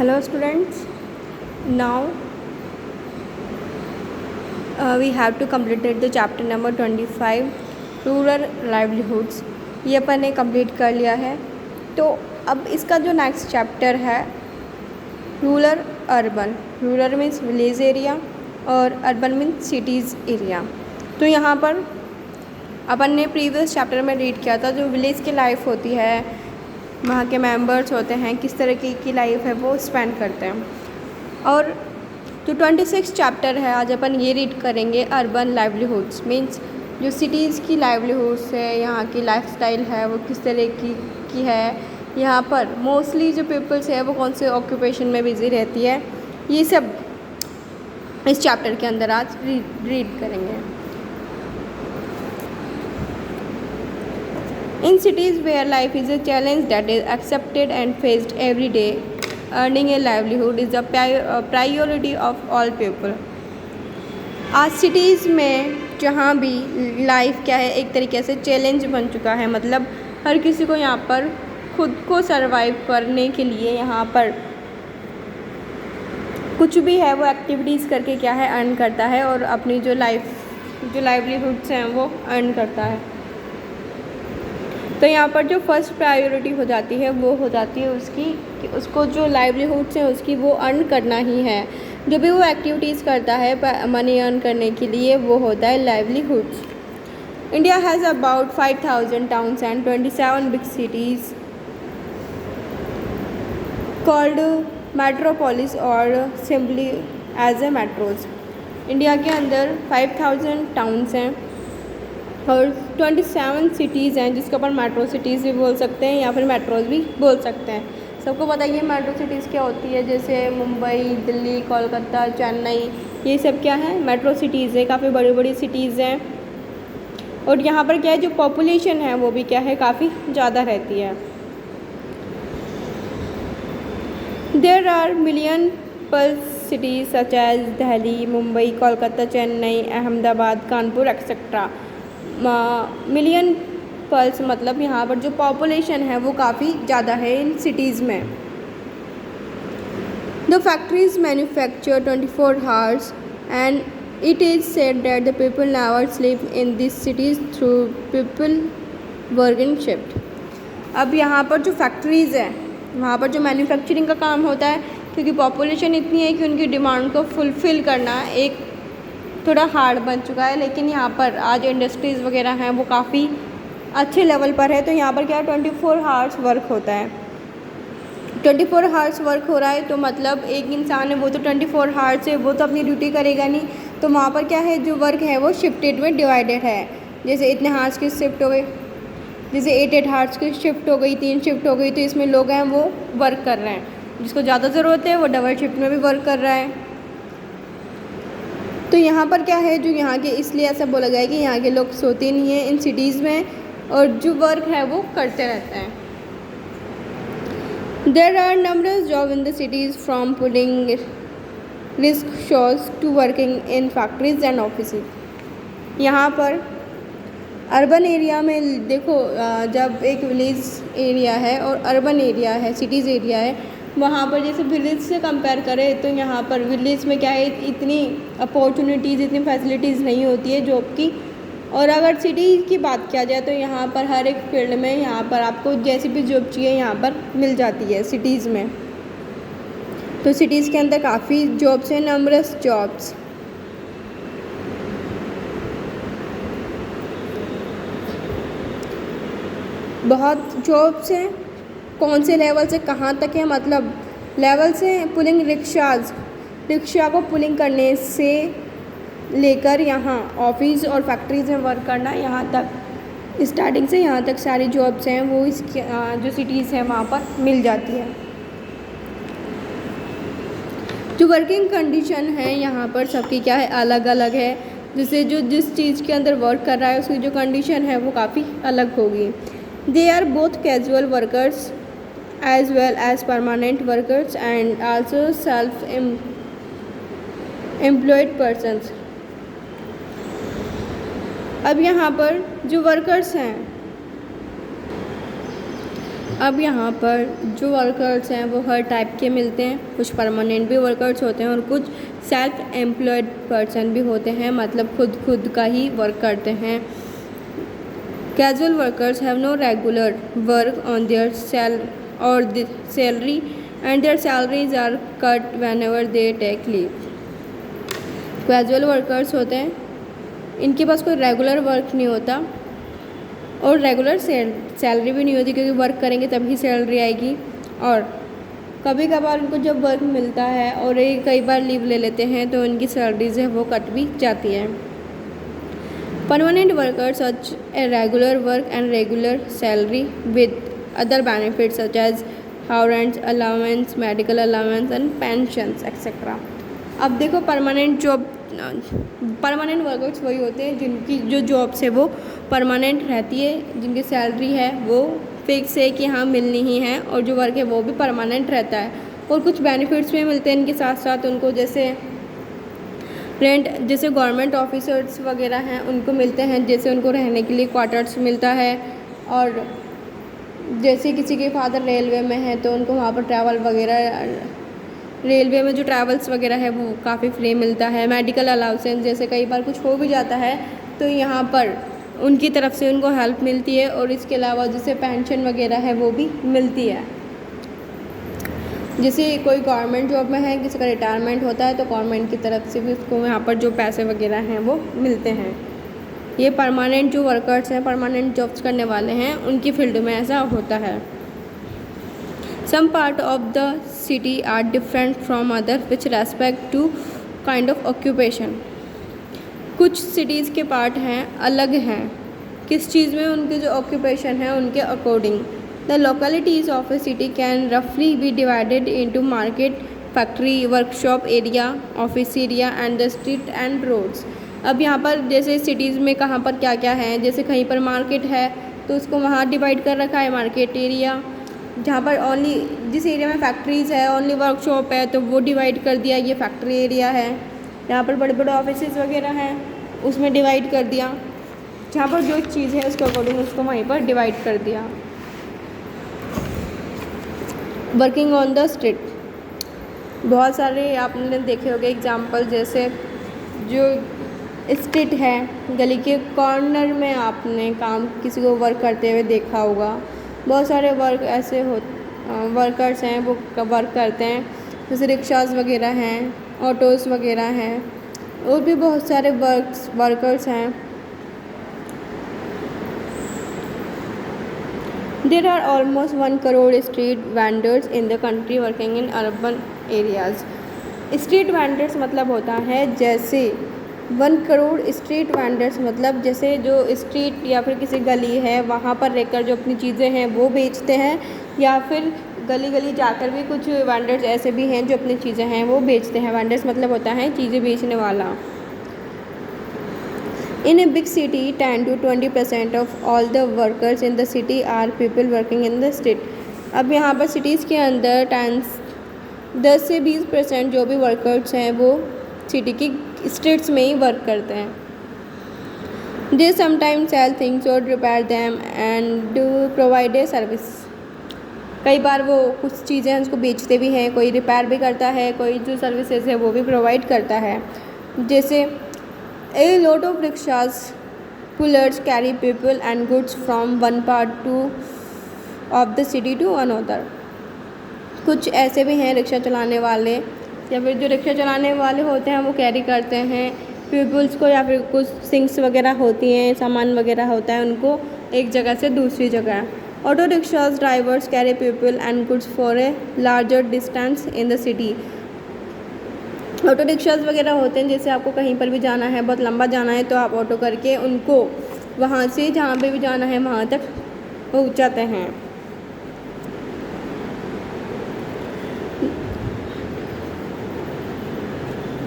Hello students, now we have to complete the chapter number 25 rural livelihoods. ये अपन ने complete कर लिया है। तो अब इसका जो नेक्स्ट चैप्टर है rural urban. Rural means village area और अर्बन मीन्स सिटीज़ एरिया। तो यहाँ पर अपन ने प्रीवियस चैप्टर में रीड किया था जो विलेज की लाइफ होती है, वहाँ के मेंबर्स होते हैं, किस तरह की लाइफ है वो स्पेंड करते हैं। और जो 26 चैप्टर है आज अपन ये रीड करेंगे अर्बन लाइवलीहुड्स मीन्स जो सिटीज़ की लाइवलीहुड्स है, यहाँ की लाइफस्टाइल है वो किस तरह की है, यहाँ पर मोस्टली जो पीपल्स है वो कौन से ऑक्यूपेशन में बिजी रहती है, ये सब इस चैप्टर के अंदर आज रीड करेंगे। In cities where life is a challenge that is accepted and faced every day, earning a livelihood is a priority of all people. आज सिटीज़ में जहाँ भी लाइफ क्या है एक तरीके से चैलेंज बन चुका है, मतलब हर किसी को यहाँ पर खुद को सरवाइव करने के लिए यहाँ पर कुछ भी है वो एक्टिविटीज़ करके क्या है अर्न करता है और अपनी जो लाइवलीहुड्स हैं वो अर्न करता है। तो यहाँ पर जो फर्स्ट प्रायोरिटी हो जाती है वो हो जाती है उसकी कि उसको जो लाइवलीहुड्स हैं उसकी वो अर्न करना ही है। जो भी वो एक्टिविटीज़ करता है मनी अर्न करने के लिए वो होता है livelihoods. India has about 5000 towns and 27 big cities called metropolis or simply as a metros. India के अंदर 5000 टाउन्स हैं और 27 सिटीज़ हैं जिसको अपन मेट्रो सिटीज़ भी बोल सकते हैं या फिर मेट्रोज भी बोल सकते हैं। सबको पता है मेट्रो सिटीज़ क्या होती है, जैसे मुंबई, दिल्ली, कोलकाता, चेन्नई, ये सब क्या है मेट्रो सिटीज़ है, काफ़ी बड़ी बड़ी सिटीज़ हैं। और यहाँ पर क्या है जो पॉपुलेशन है वो भी क्या है काफ़ी ज़्यादा रहती है। There are million plus cities such as Delhi, Mumbai, Kolkata, Chennai, Ahmedabad, Kanpur etcetera. Million plus मतलब यहाँ पर जो पॉपुलेशन है वो काफ़ी ज़्यादा है इन सिटीज़ में। The factories manufacture 24 hours and it is said that the people never sleep in this cities through people working shift. अब यहाँ पर जो फैक्ट्रीज़ हैं वहाँ पर जो मैन्युफैक्चरिंग का काम होता है, क्योंकि पॉपुलेशन इतनी है कि उनकी डिमांड को फुलफ़िल करना एक थोड़ा हार्ड बन चुका है। लेकिन यहाँ पर आज इंडस्ट्रीज़ वगैरह हैं वो काफ़ी अच्छे लेवल पर है। तो यहाँ पर क्या है 24 hours वर्क होता है। 24 hours वर्क हो रहा है तो मतलब एक इंसान है वो तो 24 hours से वो तो अपनी ड्यूटी करेगा नहीं। तो वहाँ पर क्या है जो वर्क है वो शिफ्टेड में डिवाइडेड है। जैसे इतने हार्स की शिफ्ट हो गई, जैसे 8 hours की शिफ्ट हो गई, 3 शिफ्ट हो गई, तो इसमें लोग हैं वो वर्क कर रहे हैं। जिसको ज़्यादा ज़रूरत है वो डबल शिफ्ट में भी वर्क कर रहा है। तो यहाँ पर क्या है जो यहाँ के इसलिए ऐसा बोला गया है कि यहाँ के लोग सोते नहीं हैं इन सिटीज़ में और जो वर्क है वो करते रहते हैं। There are numbers job in the cities from pulling rickshaws to working in factories and office. यहाँ पर अर्बन एरिया में देखो, जब एक विलेज एरिया है और अर्बन एरिया है, सिटीज़ एरिया है, वहाँ पर जैसे विलेज से कंपेयर करें तो यहाँ पर विलेज में क्या है इतनी अपॉर्चुनिटीज़, इतनी फैसिलिटीज़ नहीं होती है जॉब की। और अगर सिटी की बात किया जाए तो यहाँ पर हर एक फील्ड में यहाँ पर आपको जैसी भी जॉब चाहिए यहाँ पर मिल जाती है सिटीज़ में। तो सिटीज़ के अंदर काफ़ी जॉब्स हैं, नंबरस जॉब्स। बहुत जॉब्स हैं। कौन से लेवल से कहाँ तक है, मतलब लेवल से पुलिंग रिक्शा को पुलिंग करने से लेकर यहाँ ऑफिस और फैक्ट्रीज में वर्क करना, यहाँ तक स्टार्टिंग से यहाँ तक सारी जॉब्स हैं वो इसके जो सिटीज़ हैं वहाँ पर मिल जाती है। जो वर्किंग कंडीशन है यहाँ पर सबकी क्या है अलग अलग है। जैसे जो जिस चीज़ के अंदर वर्क कर रहा है उसकी जो कंडीशन है वो काफ़ी अलग होगी। They are both casual workers as well as permanent workers and also self-employed persons। अब यहाँ पर जो वर्कर्स हैं अब यहाँ पर जो वर्कर्स हैं वो हर टाइप के मिलते हैं, कुछ परमानेंट भी वर्कर्स होते हैं और कुछ सेल्फ एम्प्लॉयड पर्सन भी होते हैं, मतलब खुद का ही वर्क करते हैं। Casual workers have no regular work on their salary and their salaries are cut whenever they take leave. Casual workers होते हैं, इनके पास कोई रेगुलर वर्क नहीं होता और रेगुलर सैलरी भी नहीं होती, क्योंकि वर्क करेंगे तभी सैलरी आएगी। और कभी कभार उनको जब वर्क मिलता है और ये कई बार लीव ले लेते हैं तो उनकी सैलरीज है वो कट भी जाती है। Permanent workers such a regular work and regular salary with other benefits such as house rent allowance, medical allowance and pensions etcetera. अब देखो परमानेंट वर्कर्स वही होते हैं जिनकी जो जॉब्स है वो परमानेंट रहती है, जिनकी सैलरी है वो फिक्स है कि हाँ मिलनी ही है, और जो वर्क है वो भी परमानेंट रहता है। और कुछ बेनिफिट्स भी मिलते हैं इनके साथ साथ उनको, जैसे रेंट, जैसे गवर्नमेंट ऑफिसर्स वगैरह हैं उनको मिलते हैं, जैसे उनको रहने के लिए क्वार्टर्स मिलता है। और जैसे किसी के फादर रेलवे में है तो उनको वहाँ पर ट्रैवल वगैरह, रेलवे में जो ट्रैवल्स वगैरह है वो काफ़ी फ्री मिलता है। मेडिकल अलाउंसेंस, जैसे कई बार कुछ हो भी जाता है तो यहाँ पर उनकी तरफ से उनको हेल्प मिलती है। और इसके अलावा जैसे पेंशन वगैरह है वो भी मिलती है। जैसे कोई गवर्नमेंट जॉब में है, किसी का रिटायरमेंट होता है तो गवर्नमेंट की तरफ से भी उसको यहाँ पर जो पैसे वगैरह हैं वो मिलते हैं। ये परमानेंट जो वर्कर्स हैं, परमानेंट जॉब्स करने वाले हैं, उनकी फील्ड में ऐसा होता है। Some part of the city are different from others with respect to kind of occupation. कुछ cities के पार्ट हैं अलग हैं किस चीज़ में, उनके जो ऑक्यूपेशन है उनके according. The localities of a city can roughly be divided into market, factory, workshop area, office area and the street and roads. अब यहाँ पर जैसे सिटीज़ में कहाँ पर क्या क्या है, जैसे कहीं पर मार्केट है तो उसको वहाँ डिवाइड कर रखा है मार्केट एरिया। जहाँ पर ओनली जिस एरिया में फैक्ट्रीज़ है, ओनली वर्कशॉप है तो वो डिवाइड कर दिया, ये फैक्ट्री एरिया है। जहाँ पर बड़े बड़े ऑफिसेज वगैरह हैं उसमें डिवाइड कर दिया, जहाँ पर जो चीज़ है उसके अकॉर्डिंग उसको वहीं पर डिवाइड कर दिया। वर्किंग ऑन द स्ट्रीट, बहुत सारे आपने देखे होंगे एग्जाम्पल, जैसे जो स्ट्रीट है, गली के कॉर्नर में आपने काम किसी को वर्क करते हुए देखा होगा। बहुत सारे वर्कर्स हैं वो वर्क करते हैं, जैसे रिक्शास वगैरह हैं, ऑटोज़ वगैरह हैं, और भी बहुत सारे वर्कर्स हैं। There are almost 1 crore street vendors in the country working in urban areas. Street vendors मतलब होता है जैसे 1 करोड़ स्ट्रीट वेंडर्स, मतलब जैसे जो स्ट्रीट या फिर किसी गली है वहाँ पर रहकर जो अपनी चीज़ें हैं वो बेचते हैं, या फिर गली गली जाकर भी कुछ वेंडर्स ऐसे भी हैं जो अपनी चीज़ें हैं वो बेचते हैं। वेंडर्स मतलब होता है चीज़ें बेचने वाला। In a big city, 10 to 20% of all the workers in the city are people working in the street. अब यहाँ पर सिटीज़ के अंदर 10 से 20% जो भी वर्कर्स हैं वो सिटी की स्ट्रीट्स में ही वर्क करते हैं। They sometimes sell things or repair them and do provide a service. कई बार वो कुछ चीज़ें हैं उसको बेचते भी हैं, कोई रिपेयर भी करता है, कोई जो सर्विसेज है वो भी प्रोवाइड करता है। जैसे A lot of rickshaws pullers carry people and goods from one part of the city to another. कुछ ऐसे भी हैं रिक्शा चलाने वाले, या फिर जो रिक्शा चलाने वाले होते हैं वो कैरी करते हैं पीपल्स को, या फिर कुछ थिंग्स वगैरह होती हैं, सामान वगैरह होता है उनको एक जगह से दूसरी जगह। Auto rickshaws drivers carry people and goods for a larger distance in the city. Auto rickshaws वगैरह होते हैं, जैसे आपको कहीं पर भी जाना है, बहुत लंबा जाना है तो आप ऑटो करके उनको वहाँ से जहाँ पे भी जाना है वहाँ तक पहुँचाते हैं।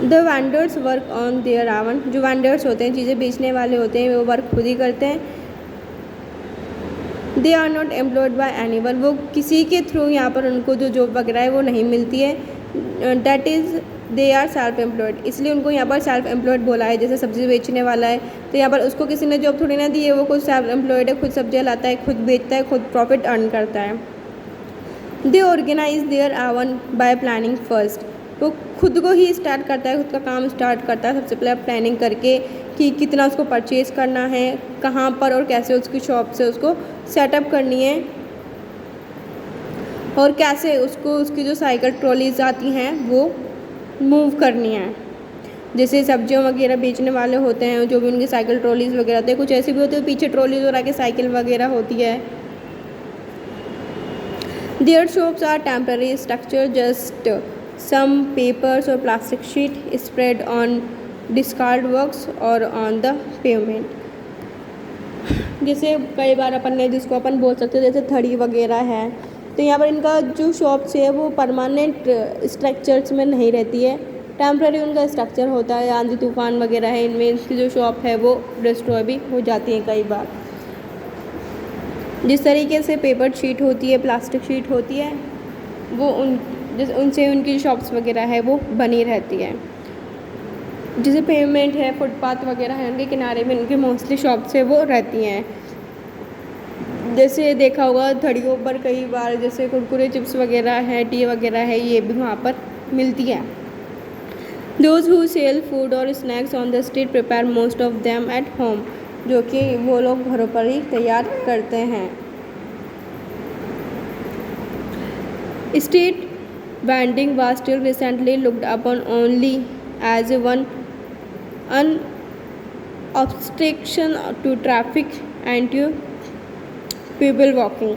The vendors work on their own, जो वेंडर्स होते हैं चीज़ें बेचने वाले होते हैं वो वर्क खुद ही करते हैं। They are not employed by anyone, वो किसी के थ्रू यहाँ पर उनको जो जॉब वगैरह है वो नहीं मिलती है। That is they are self employed, इसलिए उनको यहाँ पर सेल्फ एम्प्लॉयड बोला है। जैसे सब्ज़ी बेचने वाला है तो यहाँ पर उसको किसी ने जॉब थोड़ी ना दी है, वो खुद सेल्फ एम्प्लॉयड है, खुद सब्जियाँ लाता है, खुद बेचता है, खुद प्रॉफिट अर्न करता है। दे ऑर्गेनाइज देयर आवन बाय प्लानिंग फर्स्ट। तो खुद को ही स्टार्ट करता है, खुद का काम स्टार्ट करता है सबसे पहले प्लानिंग करके कि कितना उसको परचेज़ करना है, कहाँ पर और कैसे उसकी शॉप से उसको सेटअप करनी है, और कैसे उसको उसकी जो साइकिल ट्रॉलीज आती हैं वो मूव करनी है। जैसे सब्जियों वगैरह बेचने वाले होते हैं, जो भी उनकी साइकिल ट्रॉलीज वगैरह होते हैं, कुछ ऐसे भी होते हैं पीछे ट्रॉलीज और आगे साइकिल वगैरह होती है। Their shops are temporary structure, just some papers or plastic sheet spread on discard works or on the pavement। जैसे कई बार अपन ने जिसको अपन बोल सकते हैं जैसे थड़ी वगैरह है, तो यहाँ पर इनका जो शॉप्स है वो परमानेंट स्ट्रक्चर्स में नहीं रहती है, टेम्प्रेरी उनका स्ट्रक्चर होता है। आंधी तूफान वगैरह है इनमें इनकी जो शॉप है वो डिस्ट्रॉय भी हो जाती है कई बार। जिस तरीके से पेपर शीट होती है, प्लास्टिक शीट होती है, वो उनसे उनकी शॉप्स वगैरह है वो बनी रहती है। जैसे पेमेंट है, फुटपाथ वगैरह है, उनके किनारे में उनकी मोस्टली शॉप्स है वो रहती हैं। जैसे देखा होगा थड़ियों पर कई बार जैसे कुरकुरे चिप्स वगैरह है, टी वगैरह है, ये भी वहाँ पर मिलती है। दोज हु सेल फूड और snacks on the street prepare most of them at home, जो कि वो लोग घरों पर ही तैयार करते हैं। Street vending was still recently looked upon only as one an obstruction to traffic and to people walking.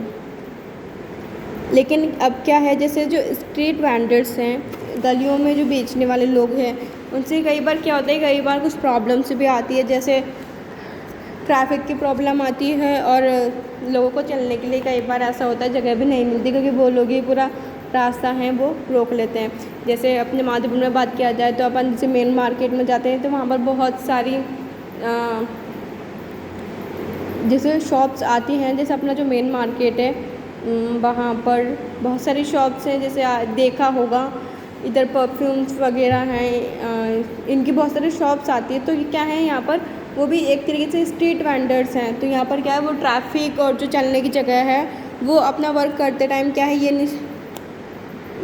लेकिन अब क्या है, जैसे जो स्ट्रीट वेंडर्स हैं, गलियों में जो बेचने वाले लोग हैं, उनसे कई बार क्या होता है, कई बार कुछ प्रॉब्लम्स भी आती है, जैसे ट्रैफिक की प्रॉब्लम आती है और लोगों को चलने के लिए कई बार ऐसा होता है जगह भी नहीं मिलती, क्योंकि वो लोग ही पूरा रास्ता है वो रोक लेते हैं। जैसे अपने माधोपुर में बात किया जाए तो अपन जैसे मेन मार्केट में जाते हैं तो वहाँ पर बहुत सारी जैसे शॉप्स आती हैं। जैसे अपना जो मेन मार्केट है वहाँ पर बहुत सारी शॉप्स हैं, जैसे देखा होगा इधर परफ्यूम्स वगैरह हैं, इनकी बहुत सारी शॉप्स आती है। तो ये क्या है, यहाँ पर वो भी एक तरीके से स्ट्रीट वेंडर्स हैं। तो यहाँ पर क्या है, वो ट्रैफिक और जो चलने की जगह है वो अपना वर्क करते टाइम क्या है, ये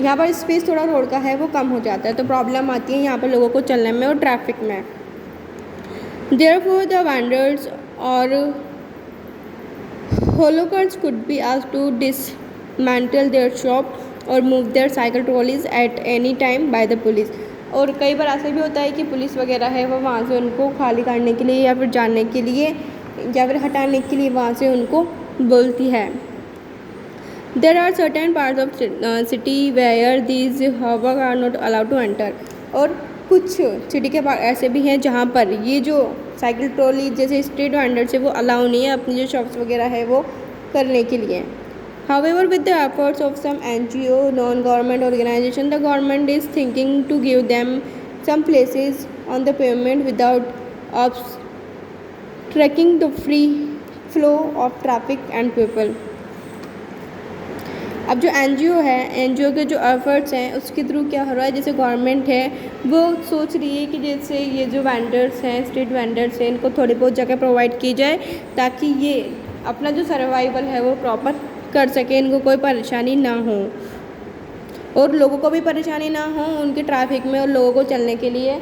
यहाँ पर स्पेस थोड़ा रोड का है वो कम हो जाता है, तो प्रॉब्लम आती है यहाँ पर लोगों को चलने में और ट्रैफिक में। Therefore, the vendors or hawkers could be asked to dismantle their shop or move their cycle trolleys at any time by the police। और कई बार ऐसा भी होता है कि पुलिस वगैरह है वो वहाँ से उनको खाली करने के लिए या फिर जाने के लिए या फिर हटाने के लिए वहाँ से उनको बोलती है। There are certain parts of city where these hawkers are not allowed to enter। और कुछ सिटी के पास ऐसे भी हैं जहाँ पर ये जो साइकिल ट्रॉली जैसे स्ट्रीट वेंडर्स है वो अलाउ नहीं है अपनी जो शॉप्स वगैरह है वो करने के लिए। However, with the efforts of some NGO, non-government organization, the government is thinking to give them some places on the pavement without obstructing the free flow of traffic and people। अब जो NGO है, NGO के जो efforts हैं उसके through क्या हो रहा है, जैसे गवर्नमेंट है वो सोच रही है कि जैसे ये जो वेंडर्स हैं, स्ट्रीट वेंडर्स हैं, इनको थोड़ी बहुत जगह प्रोवाइड की जाए ताकि ये अपना जो सर्वाइवल है वो प्रॉपर कर सके, इनको कोई परेशानी ना हो और लोगों को भी परेशानी ना हो उनके ट्रैफिक में, और लोगों को चलने के लिए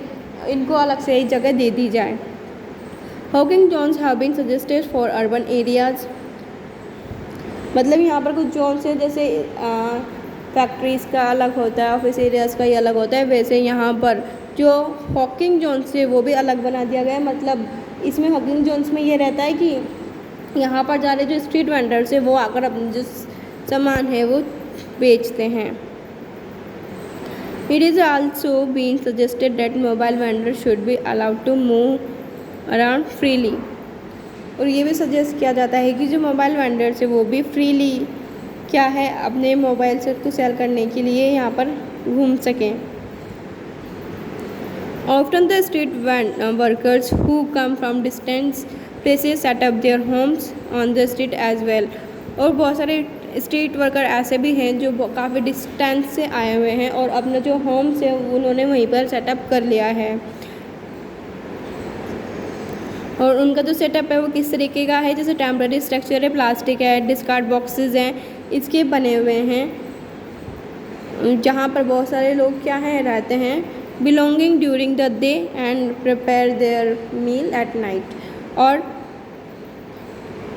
इनको अलग से ही जगह दे दी जाए। Hawking zones have been suggested for urban areas. मतलब यहाँ पर कुछ जोन्स हैं, जैसे फैक्ट्रीज़ का अलग होता है, ऑफिस एरियाज़ का ही अलग होता है, वैसे यहाँ पर जो हॉकिंग जोन्स है वो भी अलग बना दिया गया है। मतलब इसमें हॉकिंग जोन्स में ये रहता है कि यहाँ पर जा रहे जो स्ट्रीट वेंडर्स है वो आकर अपने जो सामान है वो बेचते हैं। It is also been suggested that mobile vendor should be allowed to move around freely. और ये भी सजेस्ट किया जाता है कि जो मोबाइल वेंडर्स है वो भी फ्रीली क्या है अपने मोबाइल से उसको सेल करने के लिए यहाँ पर घूम सकें। Often the street workers who come from distance places set up their homes on the street as well. और बहुत सारे स्ट्रीट वर्कर ऐसे भी हैं जो काफ़ी डिस्टेंस से आए हुए हैं और अपना जो होम्स है उन्होंने वहीं पर सेटअप कर लिया है। और उनका जो सेटअप है वो किस तरीके का है, जैसे टेम्प्रेरी स्ट्रक्चर है, प्लास्टिक है, डिस्कार्ड बॉक्सेस हैं, इसके बने हुए हैं। जहाँ पर बहुत सारे लोग क्या हैं रहते हैं, belonging during the day and prepare their meal at night. और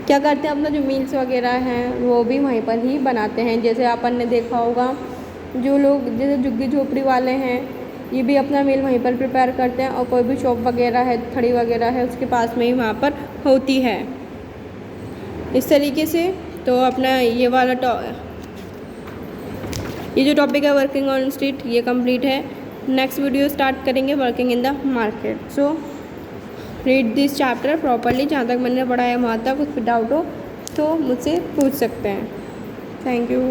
क्या करते हैं, अपना जो मील्स वगैरह हैं वो भी वहीं पर ही बनाते हैं। जैसे अपन ने देखा होगा जो लोग जैसे झुग्गी झोपड़ी वाले हैं ये भी अपना मील वहीं पर प्रिपेयर करते हैं, और कोई भी शॉप वगैरह है, थड़ी वगैरह है, उसके पास में ही वहाँ पर होती है। इस तरीके से तो अपना ये जो टॉपिक है वर्किंग ऑन स्ट्रीट ये कंप्लीट है। नेक्स्ट वीडियो स्टार्ट करेंगे working in the market. So read this chapter properly. जहाँ तक मैंने पढ़ाया वहाँ तक, कुछ डाउट हो तो मुझसे पूछ सकते हैं। Thank you.